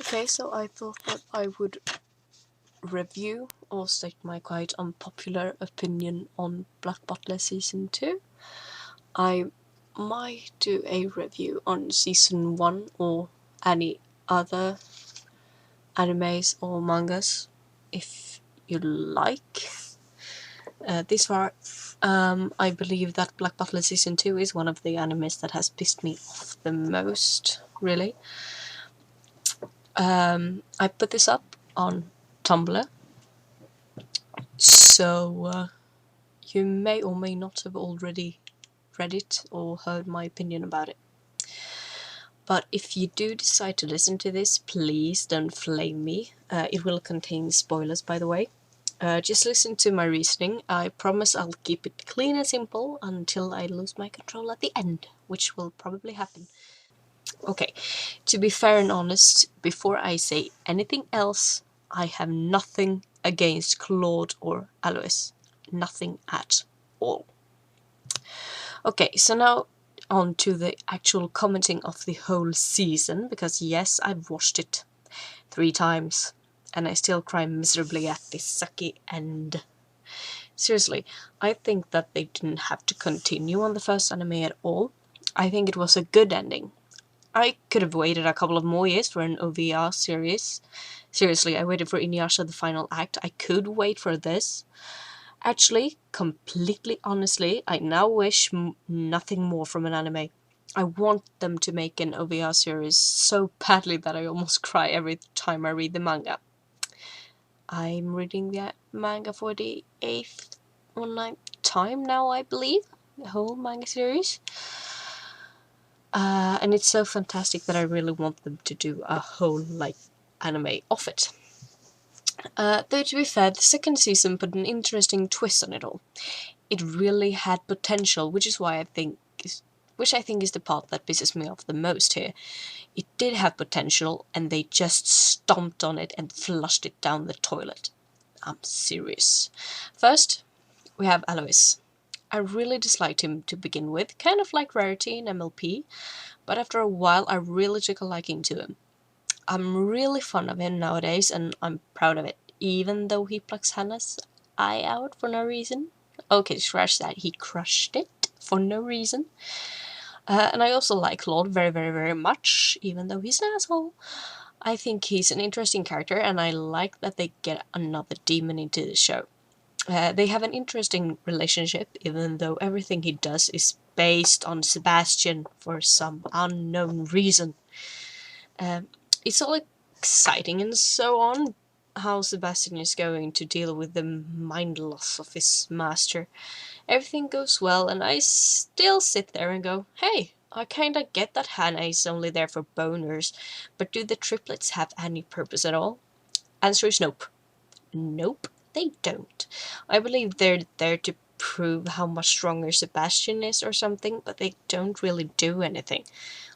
Okay, so I thought that I would review or state my quite unpopular opinion on Black Butler Season 2. I might do a review on Season 1 or any other animes or mangas if you like. This far, I believe that Black Butler Season 2 is one of the animes that has pissed me off the most, really. I put this up on Tumblr, so you may or may not have already read it or heard my opinion about it. But if you do decide to listen to this, please don't flame me. It will contain spoilers, by the way. Just listen to my reasoning. I promise I'll keep it clean and simple until I lose my control at the end, which will probably happen. Okay, to be fair and honest, before I say anything else, I have nothing against Claude or Alois. Nothing at all. Okay, so now on to the actual commenting of the whole season, because yes, I've watched it 3 times, and I still cry miserably at the sucky end. Seriously, I think that they didn't have to continue on the first anime at all. I think it was a good ending. I could have waited a couple of more years for an OVR series. Seriously, I waited for Inuyasha the final act. I could wait for this. Actually, completely honestly, I now wish nothing more from an anime. I want them to make an OVR series so badly that I almost cry every time I read the manga. I'm reading the manga for the 8th or 9th time now, I believe. The whole manga series. And it's so fantastic that I really want them to do a whole, anime of it. Though to be fair, the second season put an interesting twist on it all. It really had potential, which I think is the part that pisses me off the most here. It did have potential, and they just stomped on it and flushed it down the toilet. I'm serious. First, we have Alois. I really disliked him to begin with, kind of like Rarity in MLP, but after a while I really took a liking to him. I'm really fond of him nowadays, and I'm proud of it, even though he plucks Hannah's eye out for no reason. Okay, scratch that, he crushed it for no reason. And I also like Claude very, very, very much, even though he's an asshole. I think he's an interesting character, and I like that they get another demon into the show. They have an interesting relationship, even though everything he does is based on Sebastian for some unknown reason. It's all exciting and so on, how Sebastian is going to deal with the mind loss of his master. Everything goes well, and I still sit there and go, hey, I kinda get that Hannah is only there for boners, but do the triplets have any purpose at all? Answer is nope. Nope, they don't. I believe they're there to prove how much stronger Sebastian is or something, but they don't really do anything.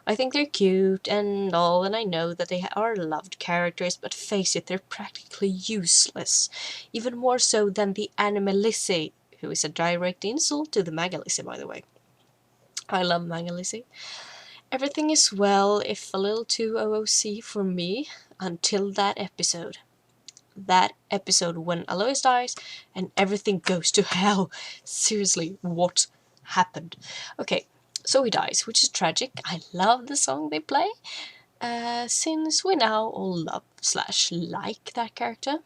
I think they're cute and all, and I know that they are loved characters, but face it, they're practically useless. Even more so than the anime Lizzie, who is a direct insult to the manga Lizzie, by the way. I love manga Lizzie. Everything is well, if a little too OOC for me, until that episode. That episode when Alois dies and everything goes to hell. Seriously, what happened? Okay, so he dies, which is tragic. I love the song they play, since we now all love/like that character.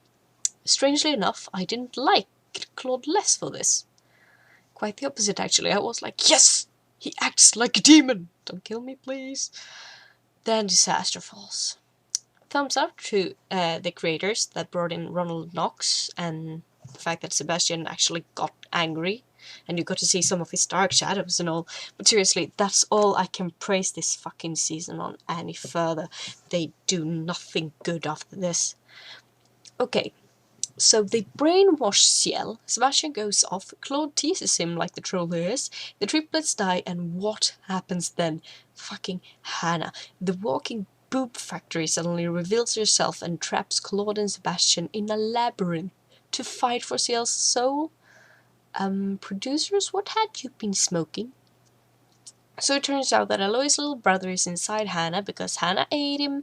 Strangely enough, I didn't like Claude less for this. Quite the opposite, actually. I was like, yes, he acts like a demon. Don't kill me, please. Then disaster falls. Thumbs up to the creators that brought in Ronald Knox, and the fact that Sebastian actually got angry and you got to see some of his dark shadows and all. But seriously, that's all I can praise this fucking season on any further. They do nothing good after this. Okay, so they brainwash Ciel, Sebastian goes off, Claude teases him like the troll he is, the triplets die, and what happens then? Fucking Hannah, the walking boob factory, suddenly reveals herself and traps Claude and Sebastian in a labyrinth to fight for Ciel's soul. Producers, what had you been smoking? So it turns out that Aloy's little brother is inside Hannah because Hannah ate him,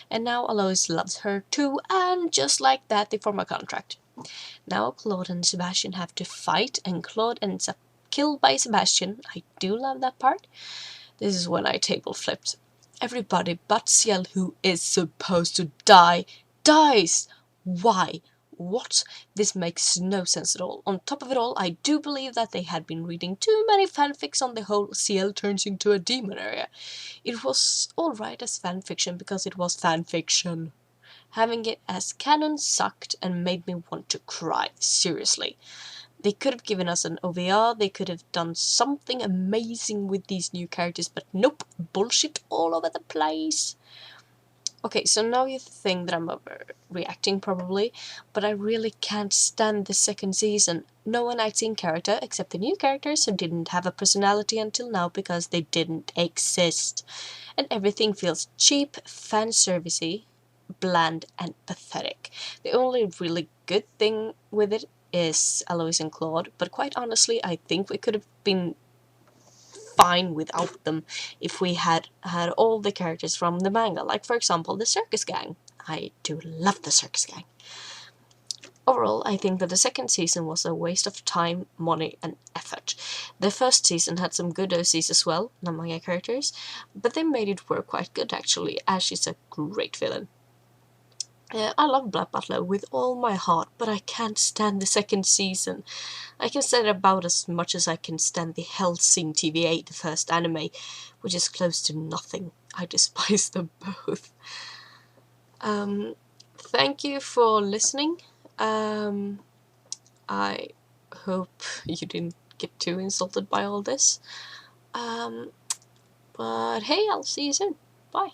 and now Alois loves her too, and just like that they form a contract. Now Claude and Sebastian have to fight, and Claude ends up killed by Sebastian. I do love that part. This is when I table flipped. Everybody but Ciel, who is supposed to die, dies! Why? What? This makes no sense at all. On top of it all, I do believe that they had been reading too many fanfics on the whole Ciel turns into a demon area. It was alright as fanfiction because it was fanfiction. Having it as canon sucked and made me want to cry, seriously. They could have given us an OVR, they could have done something amazing with these new characters, but nope, bullshit all over the place. Okay, so now you think that I'm overreacting probably, but I really can't stand the second season. No one acts in character except the new characters who didn't have a personality until now because they didn't exist. And everything feels cheap, fan-servicey, bland and pathetic. The only really good thing with it is Alois and Claude, but quite honestly I think we could have been fine without them if we had all the characters from the manga, like for example the Circus Gang. I do love the Circus Gang. Overall, I think that the second season was a waste of time, money and effort. The first season had some good OCs as well, non-manga characters, but they made it work quite good actually. Ash is a great villain. I love Black Butler with all my heart, but I can't stand the second season. I can stand about as much as I can stand the Hellsing TVA, the first anime, which is close to nothing. I despise them both. Thank you for listening. I hope you didn't get too insulted by all this. But hey, I'll see you soon. Bye.